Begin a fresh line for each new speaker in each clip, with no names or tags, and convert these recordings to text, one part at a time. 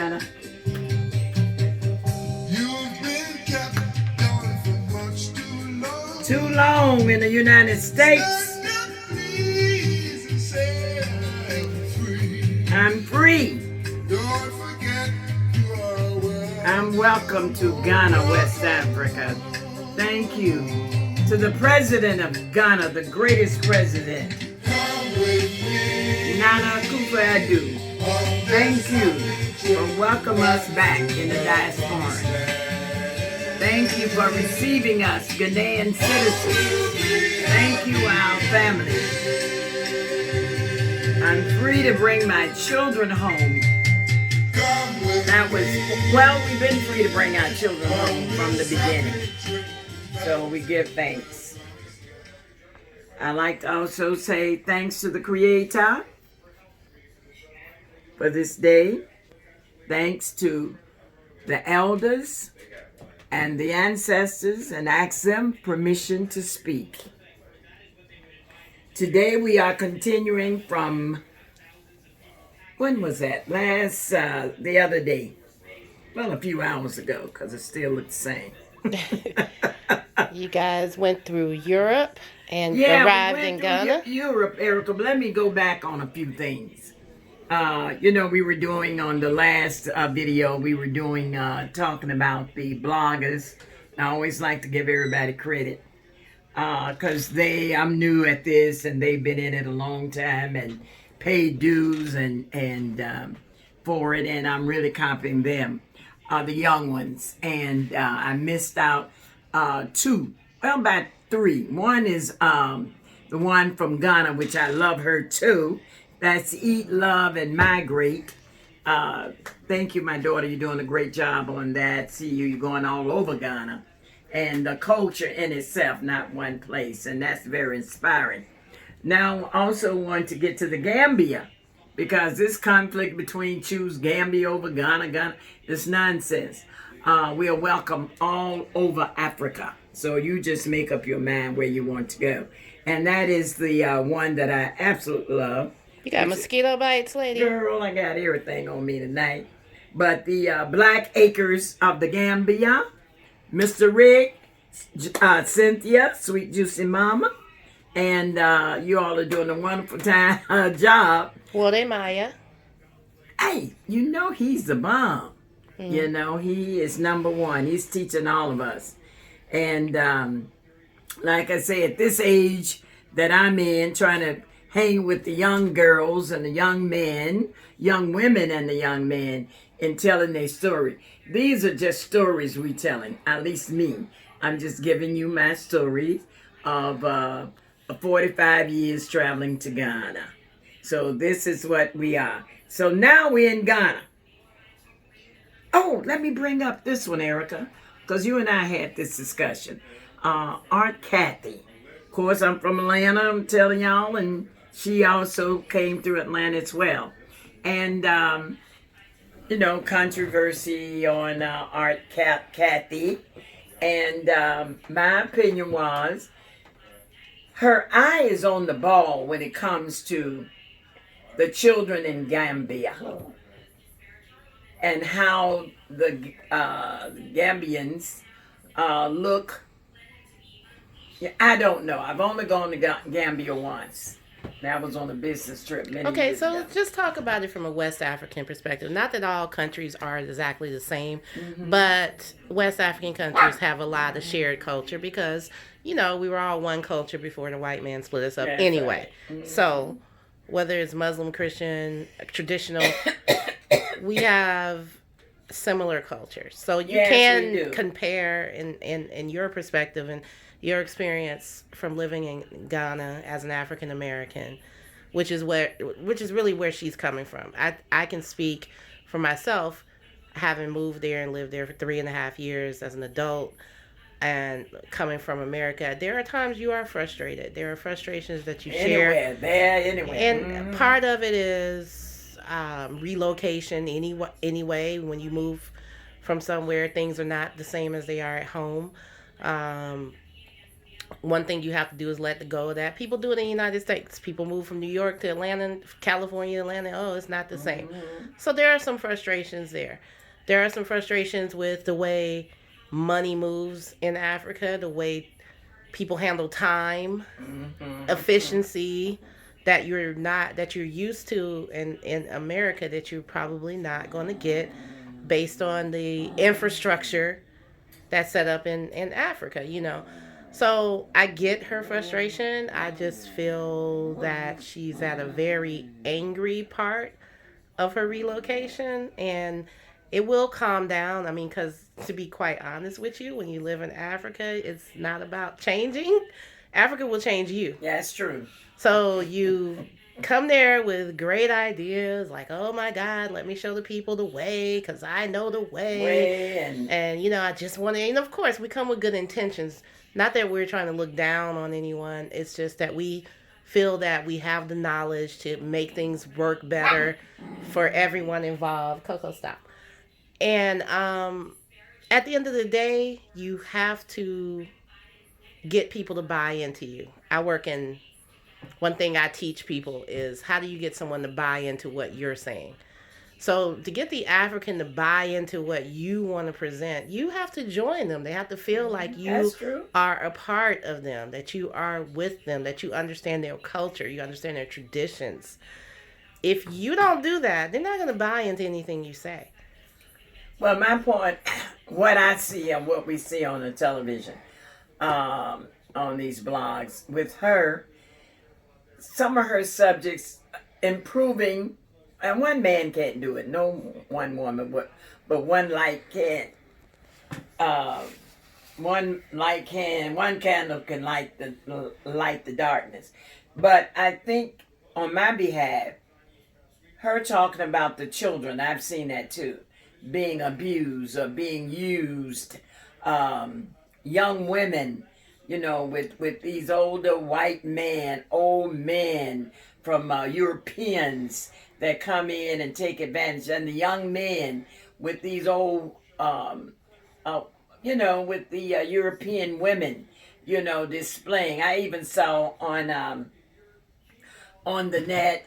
Ghana.
You've been kept down for much too long.
Too long in the United States.
Stand up, please, and say I'm free.
I'm free.
Don't forget you are welcome.
I'm welcome to Ghana, West Africa. Thank you to the president of Ghana, the greatest president,
Come with me.
Nana Akufo-Addo. Thank you for welcoming us back in the diaspora. Thank you for receiving us, Ghanaian citizens. Thank you, our family. I'm free to bring my children home. That was, well, we've been free to bring our children home from the beginning. So we give thanks. I like to also say thanks to the Creator for this day. Thanks to the elders and the ancestors, and ask them permission to speak. Today we are continuing from, when was that? The other day. Well, a few hours ago, because it still looks the same.
You guys went through Europe and
Yeah,
arrived
we
in
went
Ghana.
through Europe, Erica, but let me go back on a few things. We were doing on the last video, we were doing, talking about the bloggers. I always like to give everybody credit because I'm new at this and they've been in it a long time and paid dues and for it, and I'm really copying them, the young ones. And I missed out two, well, about three. One is the one from Ghana, which I love her too. That's Eat, Love, and Migrate. Thank you, my daughter. You're doing a great job on that. See you. You're going all over Ghana. And the culture in itself, not one place. And that's very inspiring. Now, I also want to get to the Gambia. Because this conflict between choose Gambia over Ghana, is nonsense. We are welcome all over Africa. So you just make up your mind where you want to go. And that is the one that I absolutely love.
You got mosquito bites, lady?
Girl, I got everything on me tonight. But the Black Acres of the Gambia, Mr. Rick, Cynthia, Sweet Juicy Mama, and you all are doing a wonderful job.
Well, they Maya.
Hey, he's the bomb. He is number one. He's teaching all of us. And like I say, at this age that I'm in, trying to hang with the young girls and the young men, young women and the young men, and telling their story. These are just stories we telling, at least me. I'm just giving you my stories of 45 years traveling to Ghana. So this is what we are. So now we're in Ghana. Oh, let me bring up this one, Erica, because you and I had this discussion. Aunt Kathy. Of course, I'm from Atlanta, I'm telling y'all, and she also came through Atlanta as well. And, controversy on Aunt Kathy. And my opinion was her eye is on the ball when it comes to the children in Gambia and how the Gambians look. I don't know. I've only gone to Gambia once. That was on a business trip many years ago.
So just talk about it from a West African perspective. Not that all countries are exactly the same, but West African countries have a lot of shared culture because, we were all one culture before the white man split us up anyway. Right. So whether it's Muslim, Christian, traditional, we have similar cultures. So you can compare in your perspective and your experience from living in Ghana as an African American, which is really where she's coming from. I can speak for myself, having moved there and lived there for 3.5 years as an adult and coming from America. There are times you are frustrated. There are frustrations that you share.
Anyway.
And part of it is relocation anyway. When you move from somewhere, things are not the same as they are at home. One thing you have to do is let go of that. People do it in the United States. People move from New York to Atlanta, California, Atlanta. Oh, it's not the same. So there are some frustrations there. There are some frustrations with the way money moves in Africa, the way people handle time, efficiency that you're used to in America that you're probably not going to get based on the infrastructure that's set up in Africa, you know. So I get her frustration. I just feel that she's at a very angry part of her relocation, and it will calm down. I mean, because to be quite honest with you, when you live in Africa, it's not about changing. Africa will change you.
Yeah, that's true.
So you come there with great ideas like, oh my God, let me show the people the way because I know the way. And, you know, I just want to, and of course, we come with good intentions. Not that we're trying to look down on anyone, it's just that we feel that we have the knowledge to make things work better for everyone involved. Coco, stop. And at the end of the day, you have to get people to buy into you. I work in one thing I teach people is how do you get someone to buy into what you're saying? So to get the African to buy into what you want to present, you have to join them. They have to feel like you are a part of them, that you are with them, that you understand their culture, you understand their traditions. If you don't do that, they're not going to buy into anything you say.
Well, my point, what I see and what we see on the television, on these blogs, with her, some of her subjects improving, and one man can't do it, no one woman, but one light can. One candle can light the darkness. But I think on my behalf, her talking about the children, I've seen that too, being abused or being used, young women, you know, with these older old men from Europeans that come in and take advantage, and the young men with these old, you know, with the European women, you know, displaying. I even saw on the net,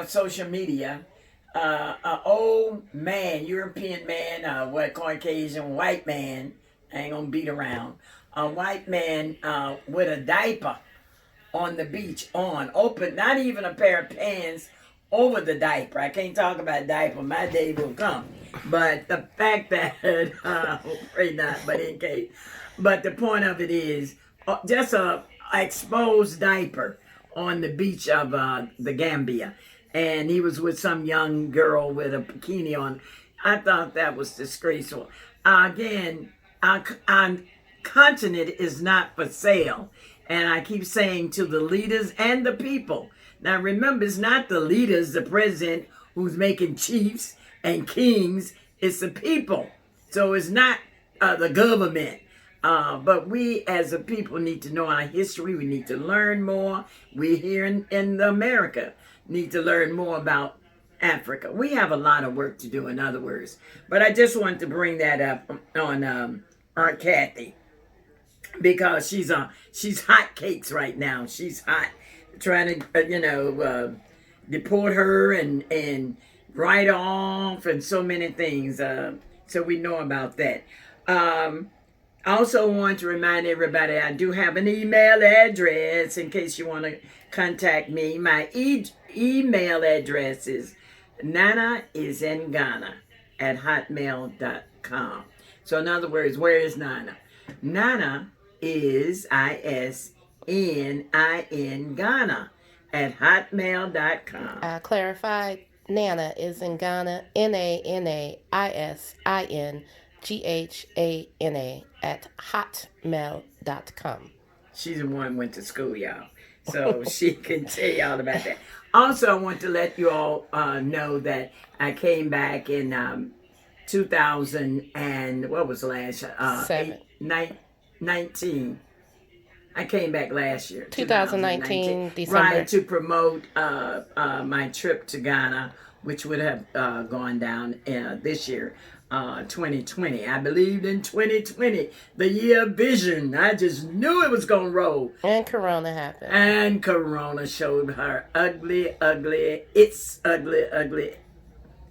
social media, an old man, European man, Caucasian white man. I ain't gonna beat around. A white man with a diaper on the beach, open, not even a pair of pants over the diaper. I can't talk about diaper. My day will come. But the fact that, pray not, but in case. But the point of it is just a exposed diaper on the beach of the Gambia. And he was with some young girl with a bikini on. I thought that was disgraceful. Again, our continent is not for sale. And I keep saying to the leaders and the people. Now remember, it's not the leaders, the president, who's making chiefs and kings. It's the people. So it's not the government. But we as a people need to know our history. We need to learn more. We here in America need to learn more about Africa. We have a lot of work to do, in other words. But I just wanted to bring that up on Aunt Kathy, because she's hot cakes right now. She's hot, trying to deport her and write off and so many things. So we know about that. I also want to remind everybody I do have an email address in case you want to contact me. My email address is nanaisingana@hotmail.com. So in other words, where is Nana? Nana is ISNIN Ghana at hotmail.com.
Clarified, Nana is in Ghana, NANAISINGHANA at hotmail.com.
She's the one who went to school, y'all. So she can tell y'all about that. Also, I want to let you all know that I came back in 2000 and what was the last? 19. I came back last year.
2019, December.
Right, to promote my trip to Ghana which would have gone down this year, 2020. I believed in 2020, the year of vision. I just knew it was going to roll.
And Corona happened.
And Corona showed her its ugly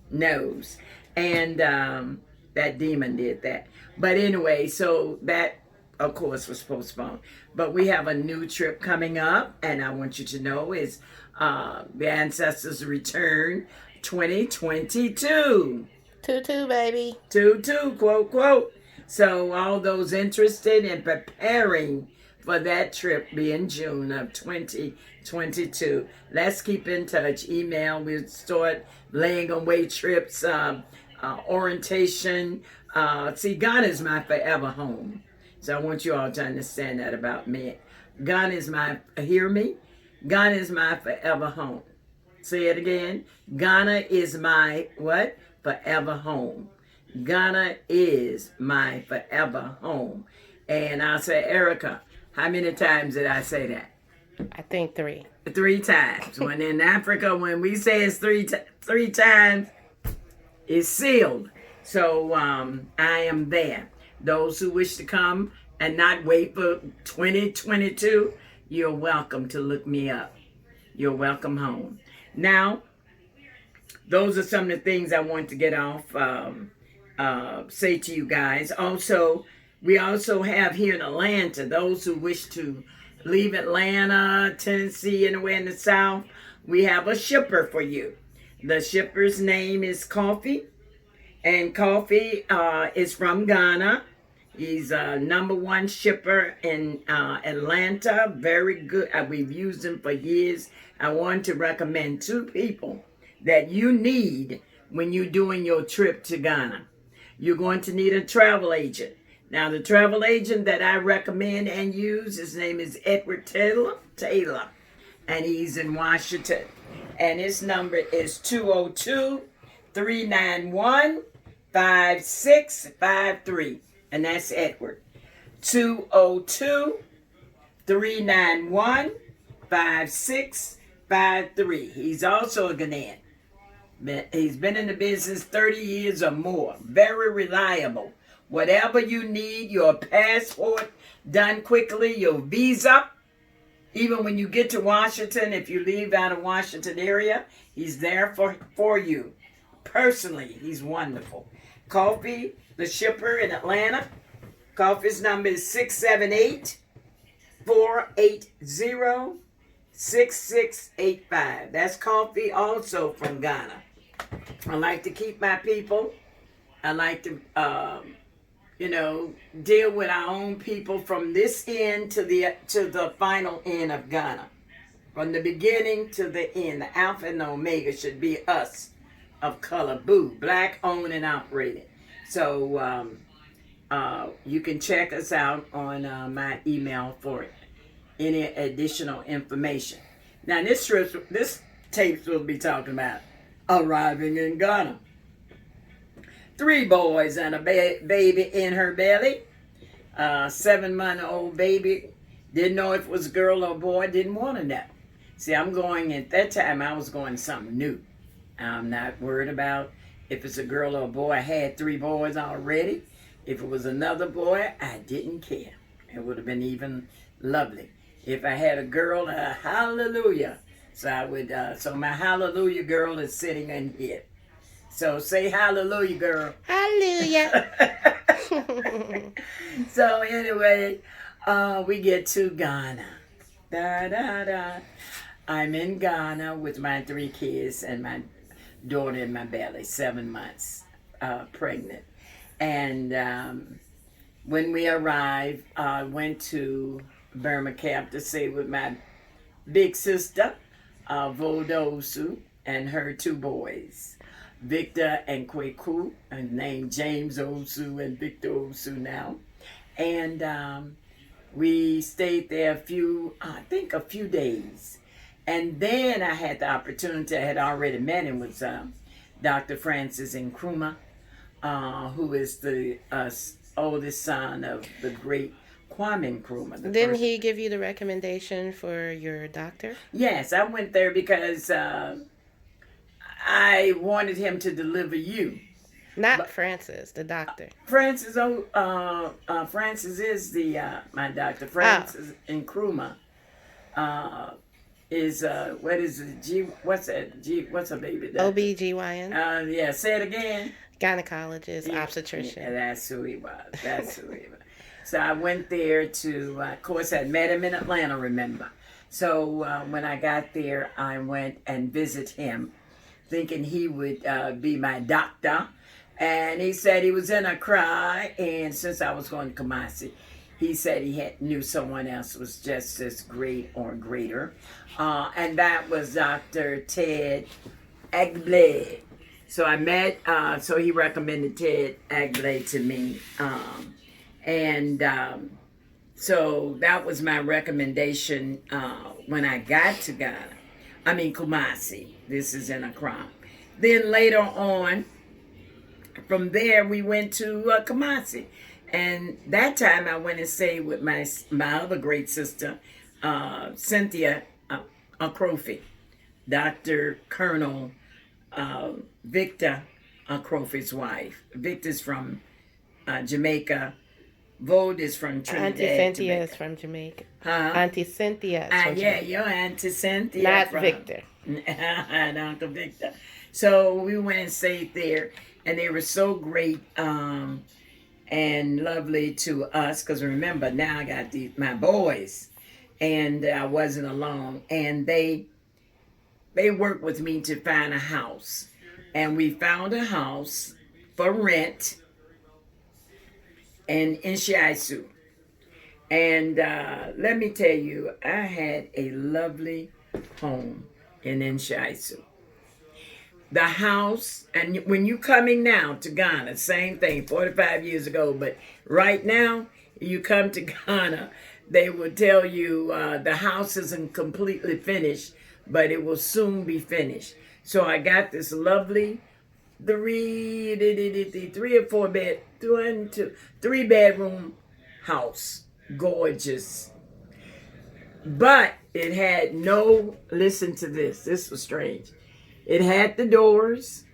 nose. And that demon did that. But anyway, so that, of course, was postponed. But we have a new trip coming up, and I want you to know is the Ancestors Return 2022.
Tutu, baby.
Tutu, quote, quote. So all those interested in preparing for that trip be in June of 2022. Let's keep in touch. Email. We'll start laying away trips, orientation. See, Ghana is my forever home. So I want you all to understand that about me. Ghana is my, hear me? Ghana is my forever home. Say it again. Ghana is my what? Forever home. Ghana is my forever home. And I'll say, Erica, how many times did I say that?
I think 3.
3 times. When in Africa, when we say it's three times, it's sealed. So I am there. Those who wish to come and not wait for 2022, you're welcome to look me up. You're welcome home. Now, those are some of the things I want to get off, say to you guys. Also, we also have here in Atlanta, those who wish to leave Atlanta, Tennessee, anywhere in the South, we have a shipper for you. The shipper's name is Coffee. And Coffee is from Ghana. He's a #1 shipper in Atlanta. Very good. We've used him for years. I want to recommend 2 people that you need when you're doing your trip to Ghana. You're going to need a travel agent. Now, the travel agent that I recommend and use, his name is Edward Taylor, and he's in Washington. And his number is 202-391-5653. And that's Edward. 202-391-5653. He's also a Ghanaian. He's been in the business 30 years or more. Very reliable. Whatever you need, your passport done quickly, your visa. Even when you get to Washington, if you leave out of Washington area, he's there for you. Personally, he's wonderful. Coffee, the shipper in Atlanta. Coffee's number is 678-480-6685. That's Coffee, also from Ghana. I like to keep my people. I like to, deal with our own people from this end to the final end of Ghana. From the beginning to the end, the Alpha and the Omega should be us of color. Boo, black owned and operated. So you can check us out on my email for any additional information. Now this tape will be talking about arriving in Ghana. 3 boys and a baby in her belly. 7-month-old baby. Didn't know if it was a girl or a boy. Didn't want to know. See, at that time, I was going something new. I'm not worried about if it's a girl or a boy. I had 3 boys already. If it was another boy, I didn't care. It would have been even lovely. If I had a girl, hallelujah. So I would. So my hallelujah girl is sitting in here. So say hallelujah, girl.
Hallelujah.
So anyway, we get to Ghana. Da da da. I'm in Ghana with my 3 kids and my daughter in my belly, 7 months pregnant. And when we arrived, I went to Burma Camp to stay with my big sister, Vodosu, and her 2 boys, Victor and Kweku, named James Osu and Victor Osu now. And we stayed there a few days. And then I had the opportunity, I had already met him, with Dr. Francis Nkrumah, who is the oldest son of the great Kwame Nkrumah.
Didn't he give you the recommendation for your doctor?
Yes, I went there because I wanted him to deliver you.
Not Francis, the doctor.
Francis, Francis is the my doctor.
Oh,
Francis Nkrumah is what is it? What's that? What's a baby doctor?
OBGYN,
Yeah, say it again.
gynecologist,
Yeah,
obstetrician.
that's who he was. That's who he was. So I went there to, of course, I met him in Atlanta, remember. So when I got there, I went and visited him, thinking he would be my doctor. And he said he was in a cry, and since I was going to Kumasi, he said he knew someone else was just as great or greater. And that was Dr. Ted Agblay. So I met, so he recommended Ted Agblay to me. And so that was my recommendation when I got to Ghana. I mean, Kumasi. This is in Accra. Then later on, from there, we went to Kumasi. And that time I went and stayed with my other great sister, Cynthia Akrofi, Dr. Colonel Victor Akrofi's wife. Victor's from Jamaica. Vode is from Trinidad.
Auntie Cynthia
Jamaica.
is from Jamaica.
Huh?
Auntie Cynthia is from
Yeah,
Jamaica.
your Auntie Cynthia.
Not
from,
Victor.
And Uncle Victor. So we went and stayed there, and they were so great and lovely to us. Because remember, now I got my boys, and I wasn't alone. And they worked with me to find a house, and we found a house for rent in Shiaisu. And let me tell you, I had a lovely home in Shiaisu. The house, and when you coming now to Ghana, same thing, 45 years ago, but right now, you come to Ghana, they will tell you the house isn't completely finished, but it will soon be finished. So I got this lovely three or four bed, 3 bedroom house. Gorgeous. But it had no, listen to this. This was strange. It had the doors,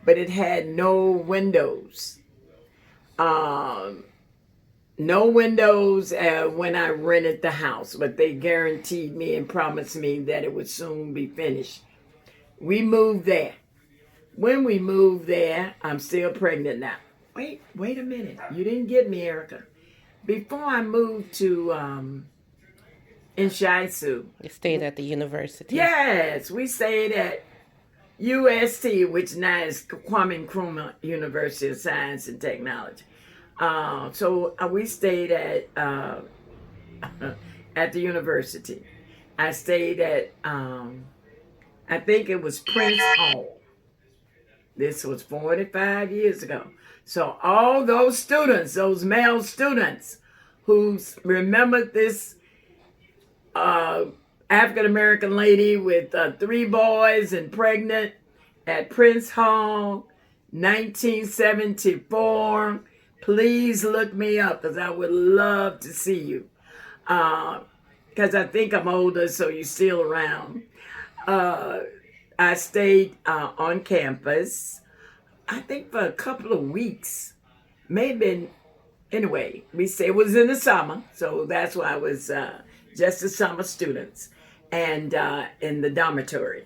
but it had no windows. No windows when I rented the house, but they guaranteed me and promised me that it would soon be finished. We moved there. When we moved there, I'm still pregnant now. Wait a minute. You didn't get me, Erica. Before I moved to Shiaisu.
You stayed at the university.
Yes, we stayed at UST, which now is Kwame Nkrumah University of Science and Technology. So we stayed at at the university. I stayed at I think it was Prince Hall. This was 45 years ago. So all those students, those male students who remembered this African American lady with 3 boys and pregnant at Prince Hall, 1974. Please look me up because I would love to see you. Because I think I'm older, so you're still around. I stayed on campus, I think for a couple of weeks. Maybe, anyway, we say it was in the summer, so that's why I was just the summer students and in the dormitory.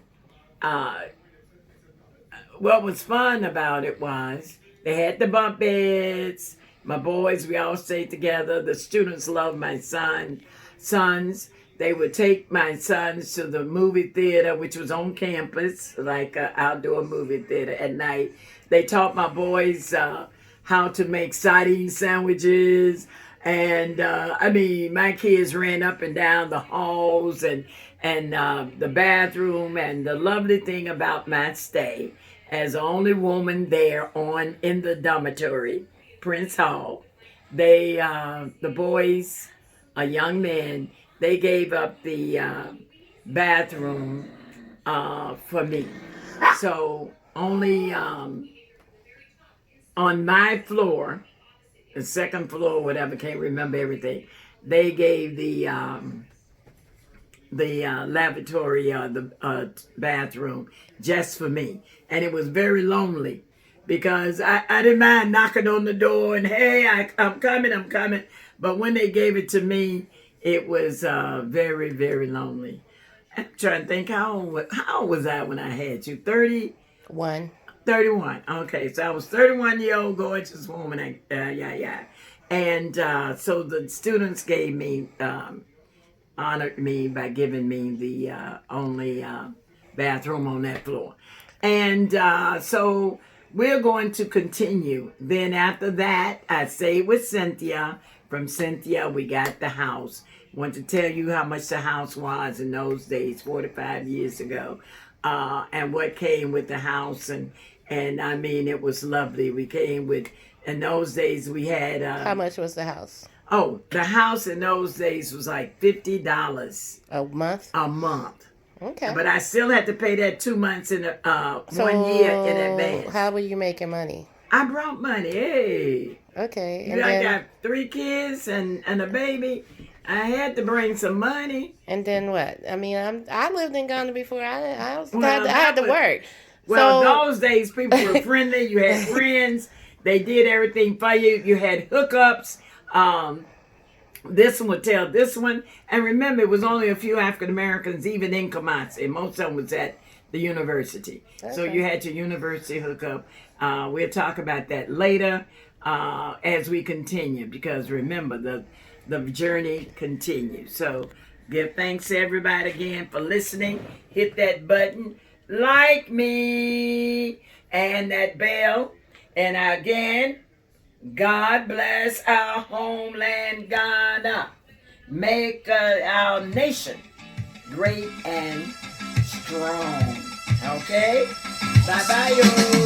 What was fun about it was they had the bunk beds. My boys, we all stayed together. The students loved my sons. They would take my sons to the movie theater, which was on campus, like an outdoor movie theater at night. They taught my boys how to make sardine sandwiches. And I mean, my kids ran up and down the halls and the bathroom. And the lovely thing about my stay, as the only woman there in the dormitory, Prince Hall, the boys, young men, they gave up the bathroom for me. So only on my floor, the second floor, whatever, can't remember everything, they gave the lavatory, the bathroom, just for me, and it was very lonely because I didn't mind knocking on the door and hey, I'm coming. But when they gave it to me, it was very, very lonely. I'm trying to think how old was I when I had you?
1.
31. Okay, so I was 31-year-old gorgeous woman. Yeah. And so the students gave me, honored me by giving me the only bathroom on that floor. And so we're going to continue. Then after that, I stayed with Cynthia. From Cynthia, we got the house. Want to tell you how much the house was in those days, 45 years ago, and what came with the house. And I mean, it was lovely. We came with, in those days, we had.
How much was the house?
Oh, the house in those days was like $50
A month?
a month.
Okay.
But I still had to pay that 2 months in
So,
1 year in advance.
How were you making money?
I brought money. Hey,
Okay.
I got 3 kids and a baby. I had to bring some money.
And then what? I mean, I lived in Ghana before. I
Well,
had to work.
Well,
So-
those days people were friendly. You had friends. They did everything for you. You had hookups. This one would tell this one. And remember, it was only a few African Americans, even in Kumasi. Most of them was at the university. So
Okay.
you had your university hookup. We'll talk about that later as we continue. Because remember, the journey continues. So give thanks to everybody again for listening. Hit that button. Like me. And that bell. And again, God bless our homeland, Ghana. Make our nation great and strong. Okay? Bye-bye, yo.